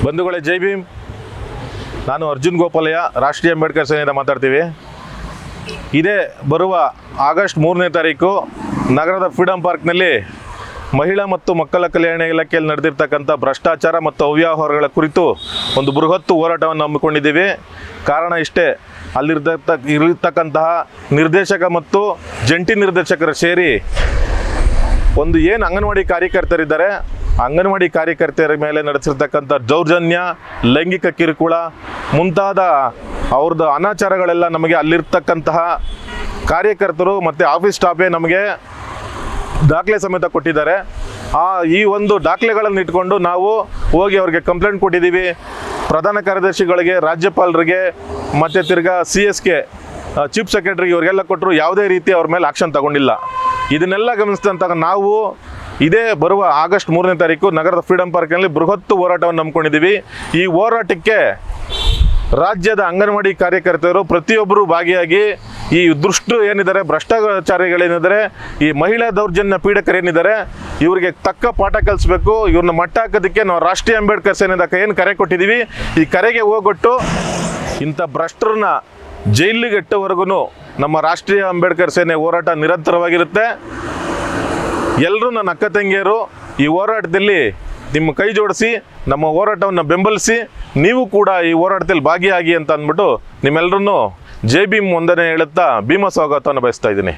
ಬಂಧುಗಳೇ, ಜೈ ಭೀಮ್. ನಾನು ಅರ್ಜುನ್ ಗೋಪಾಲಯ್ಯ, ರಾಷ್ಟ್ರೀಯ ಅಂಬೇಡ್ಕರ್ ಸೇನೆಯಿಂದ ಮಾತಾಡ್ತೀವಿ. ಇದೇ ಬರುವ ಆಗಸ್ಟ್ 3ನೇ ತಾರೀಕು ನಗರದ ಫ್ರೀಡಂ ಪಾರ್ಕ್ನಲ್ಲಿ ಮಹಿಳಾ ಮತ್ತು ಮಕ್ಕಳ ಕಲ್ಯಾಣ ಇಲಾಖೆಯಲ್ಲಿ ನಡೆದಿರ್ತಕ್ಕಂಥ ಭ್ರಷ್ಟಾಚಾರ ಮತ್ತು ಅವ್ಯವಹಾರಗಳ ಕುರಿತು ಒಂದು ಬೃಹತ್ ಹೋರಾಟವನ್ನು ಹಮ್ಮಿಕೊಂಡಿದ್ದೀವಿ. ಕಾರಣ ಇಷ್ಟೇ, ಇರತಕ್ಕಂತಹ ನಿರ್ದೇಶಕ ಮತ್ತು ಜಂಟಿ ನಿರ್ದೇಶಕರು ಸೇರಿ ಒಂದು ಏನು ಅಂಗನವಾಡಿ ಕಾರ್ಯಕರ್ತರಿದ್ದಾರೆ, ಅಂಗನವಾಡಿ ಕಾರ್ಯಕರ್ತೆಯರ ಮೇಲೆ ನಡೆಸಿರ್ತಕ್ಕಂಥ ದೌರ್ಜನ್ಯ, ಲೈಂಗಿಕ ಕಿರುಕುಳ ಮುಂತಾದ ಅವ್ರದ್ದು ಅನಾಚಾರಗಳೆಲ್ಲ ನಮಗೆ ಅಲ್ಲಿರ್ತಕ್ಕಂತಹ ಕಾರ್ಯಕರ್ತರು ಮತ್ತು ಆಫೀಸ್ ಸ್ಟಾಫೇ ನಮಗೆ ದಾಖಲೆ ಸಮೇತ ಕೊಟ್ಟಿದ್ದಾರೆ. ಈ ಒಂದು ದಾಖಲೆಗಳನ್ನು ಇಟ್ಕೊಂಡು ನಾವು ಹೋಗಿ ಅವ್ರಿಗೆ ಕಂಪ್ಲೇಂಟ್ ಕೊಟ್ಟಿದ್ದೀವಿ. ಪ್ರಧಾನ ಕಾರ್ಯದರ್ಶಿಗಳಿಗೆ, ರಾಜ್ಯಪಾಲರಿಗೆ ಮತ್ತು ತಿರ್ಗಾ CSK ಚೀಫ್ ಸೆಕ್ರೆಟರಿಗೆ ಇವರಿಗೆಲ್ಲ ಕೊಟ್ಟರು. ಯಾವುದೇ ರೀತಿ ಅವ್ರ ಮೇಲೆ ಆಕ್ಷನ್ ತಗೊಂಡಿಲ್ಲ. ಇದನ್ನೆಲ್ಲ ಗಮನಿಸಿದಂಥ ನಾವು ಇದೇ ಬರುವ ಆಗಸ್ಟ್ 3ನೇ ತಾರೀಕು ನಗರದ ಫ್ರೀಡಂ ಪಾರ್ಕ್ನಲ್ಲಿ ಬೃಹತ್ ಹೋರಾಟವನ್ನು ಹಮ್ಮಿಕೊಂಡಿದ್ದೀವಿ. ಈ ಹೋರಾಟಕ್ಕೆ ರಾಜ್ಯದ ಅಂಗನವಾಡಿ ಕಾರ್ಯಕರ್ತರು ಪ್ರತಿಯೊಬ್ಬರು ಭಾಗಿಯಾಗಿ ಈ ದುಷ್ಟರು ಏನಿದ್ದಾರೆ, ಭ್ರಷ್ಟಾಚಾರಿಗಳೇನಿದ್ದಾರೆ, ಈ ಮಹಿಳಾ ದೌರ್ಜನ್ಯ ಪೀಡಕರೇನಿದ್ದಾರೆ, ಇವರಿಗೆ ತಕ್ಕ ಪಾಠ ಕಲಿಸ್ಬೇಕು. ಇವ್ರನ್ನ ಮಟ್ಟ ಹಾಕೋದಕ್ಕೆ ನಾವು ರಾಷ್ಟ್ರೀಯ ಅಂಬೇಡ್ಕರ್ ಸೇನೆಯಿಂದ ಏನು ಕರೆ ಕೊಟ್ಟಿದ್ದೀವಿ, ಈ ಕರೆಗೆ ಹೋಗೊಟ್ಟು ಇಂಥ ಭ್ರಷ್ಟರನ್ನ ಜೈಲಿಗೆ ಇಟ್ಟವರೆಗೂ ನಮ್ಮ ರಾಷ್ಟ್ರೀಯ ಅಂಬೇಡ್ಕರ್ ಸೇನೆ ಹೋರಾಟ ನಿರಂತರವಾಗಿರುತ್ತೆ. ಎಲ್ಲರೂ ನನ್ನ ಅಕ್ಕ ತಂಗಿಯರು ಈ ಹೋರಾಟದಲ್ಲಿ ನಿಮ್ಮ ಕೈ ಜೋಡಿಸಿ ನಮ್ಮ ಹೋರಾಟವನ್ನು ಬೆಂಬಲಿಸಿ, ನೀವು ಕೂಡ ಈ ಹೋರಾಟದಲ್ಲಿ ಭಾಗಿಯಾಗಿ ಅಂತ ಅಂದ್ಬಿಟ್ಟು ನಿಮ್ಮೆಲ್ಲರನ್ನೂ ಜೈ ಭೀಮ್ ವಂದನೆ ಹೇಳುತ್ತಾ ಭೀಮ ಸ್ವಾಗತವನ್ನು ಬಯಸ್ತಾ ಇದ್ದೀನಿ.